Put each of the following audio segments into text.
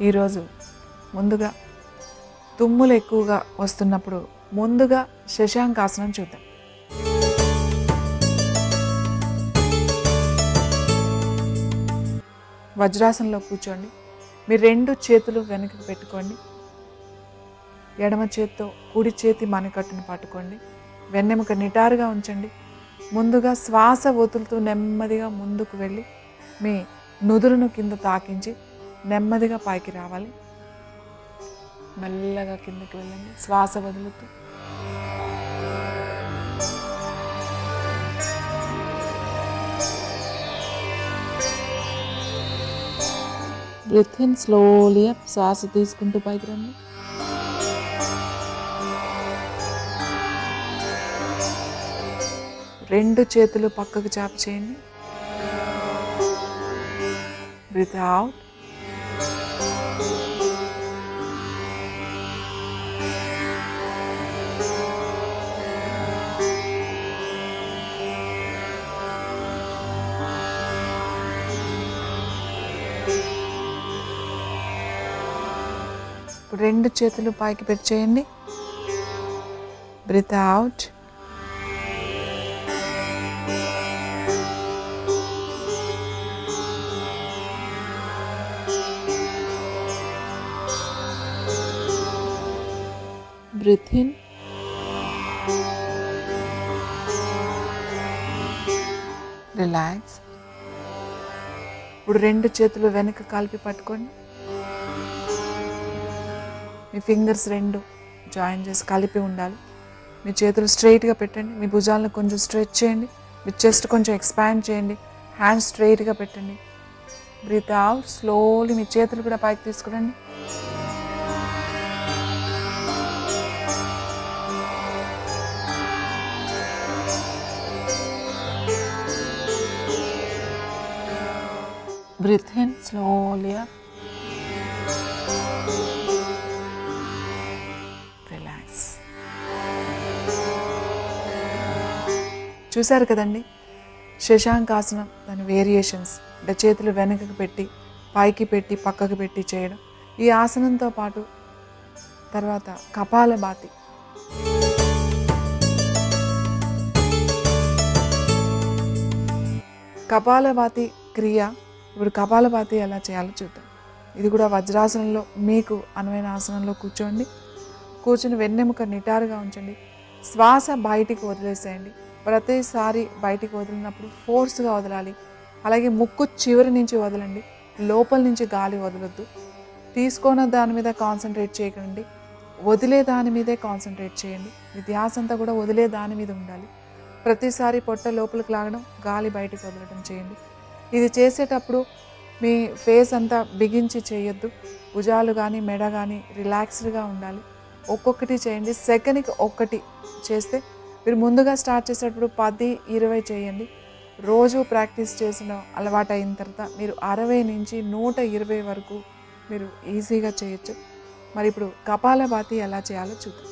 ఈరోజు ముందుగా తుమ్ములు ఎక్కువగా వస్తున్నప్పుడు ముందుగా శశాంకాసనం చూద్దాం. వజ్రాసనంలో కూర్చోండి. మీ 2 చేతులు వెనక్కి పెట్టుకోండి. ఎడమ చేత్తో కుడి చేతి మణికట్టును పట్టుకోండి. వెన్నెముక నిటారుగా ఉంచండి. ముందుగా శ్వాస వదులుతూ నెమ్మదిగా ముందుకు వెళ్ళి మీ నుదురును కింద తాకించి నెమ్మదిగా పైకి రావాలి. మెల్లగా కిందకి వెళ్ళండి శ్వాస వదులుతూ. Breathe in slowly up. శ్వాస తీసుకుంటూ పైకి రండి. రెండు చేతులు పక్కకు చాప చేయండి. Breathe out. ఇప్పుడు 2 చేతులు పైకి పెట్టేయండి. Breathe out. Breathe in. Relax. ఇప్పుడు 2 చేతులు వెనక కలిపి పట్టుకోండి. మీ ఫింగర్స్ 2 జాయిన్ చేసి కలిపి ఉండాలి. మీ చేతులు స్ట్రైట్గా పెట్టండి. మీ భుజాలను కొంచెం స్ట్రెచ్ చేయండి. మీ చెస్ట్ కొంచెం ఎక్స్పాండ్ చేయండి. హ్యాండ్స్ స్ట్రైట్గా పెట్టండి. Breath out. స్లోలీ మీ చేతులు కూడా పైకి తీసుకురండి. Breathe in slowly up. Relax. చూశారు కదండి శశాంకాసనం, దాని వేరియేషన్స్. అంటే చేతులు వెనకకు పెట్టి పైకి పెట్టి పక్కకు పెట్టి చేయడం. ఈ ఆసనంతో పాటు తర్వాత కపాలభాతి. కపాలభాతి క్రియ. ఇప్పుడు కపాలభాతి ఎలా చేయాలో చూద్దాం. ఇది కూడా వజ్రాసనంలో మీకు అనువైన ఆసనంలో కూర్చోండి. కూర్చుని వెన్నెముక నిటారుగా ఉంచండి. శ్వాస బయటికి వదిలేసేయండి. ప్రతిసారి బయటికి వదిలినప్పుడు ఫోర్స్గా వదలాలి. అలాగే ముక్కు చివరి నుంచి వదలండి. లోపల నుంచి గాలి వదలొద్దు. తీసుకున్న దాని మీద కాన్సన్ట్రేట్ చేయకండి. వదిలే దాని మీదే కాన్సన్ట్రేట్ చేయండి. మీ ధ్యాస అంతా కూడా వదిలే దాని మీద ఉండాలి. ప్రతిసారి పొట్ట లోపలికి లాగడం, గాలి బయటికి వదలడం చేయండి. ఇది చేసేటప్పుడు మీ ఫేస్ అంతా బిగించి చేయొద్దు. భుజాలు కానీ మెడ కానీ రిలాక్స్డ్గా ఉండాలి. ఒక్కొక్కటి చేయండి. సెకండ్కి 1 చేస్తే మీరు ముందుగా స్టార్ట్ చేసేటప్పుడు 10-20 చేయండి. రోజు ప్రాక్టీస్ చేసిన అలవాటు అయిన తర్వాత మీరు 60 నుంచి 120 వరకు మీరు ఈజీగా చేయొచ్చు. మరి ఇప్పుడు కపాలభాతి ఎలా చేయాలో చూద్దాం.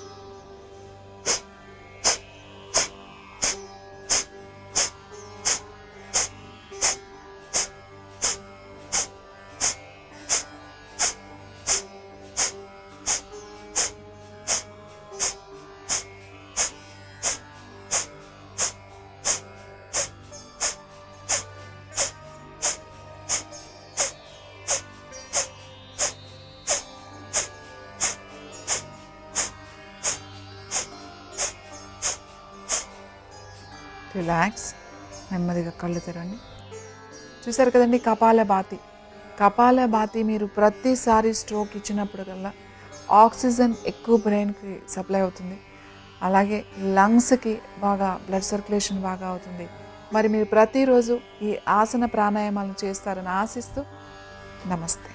రిలాక్స్. నెమ్మదిగా కళ్ళు తెరండి. చూసారు కదండి కపాలభాతి. కపాలభాతి మీరు ప్రతిసారి స్ట్రోక్ ఇచ్చినప్పుడు కల్లా ఆక్సిజన్ ఎక్కువ బ్రెయిన్కి సప్లై అవుతుంది. అలాగే లంగ్స్కి బాగా బ్లడ్ సర్క్యులేషన్ బాగా అవుతుంది. మరి మీరు ప్రతిరోజు ఈ ఆసన ప్రాణాయామాలను చేస్తారని ఆశిస్తూ నమస్తే.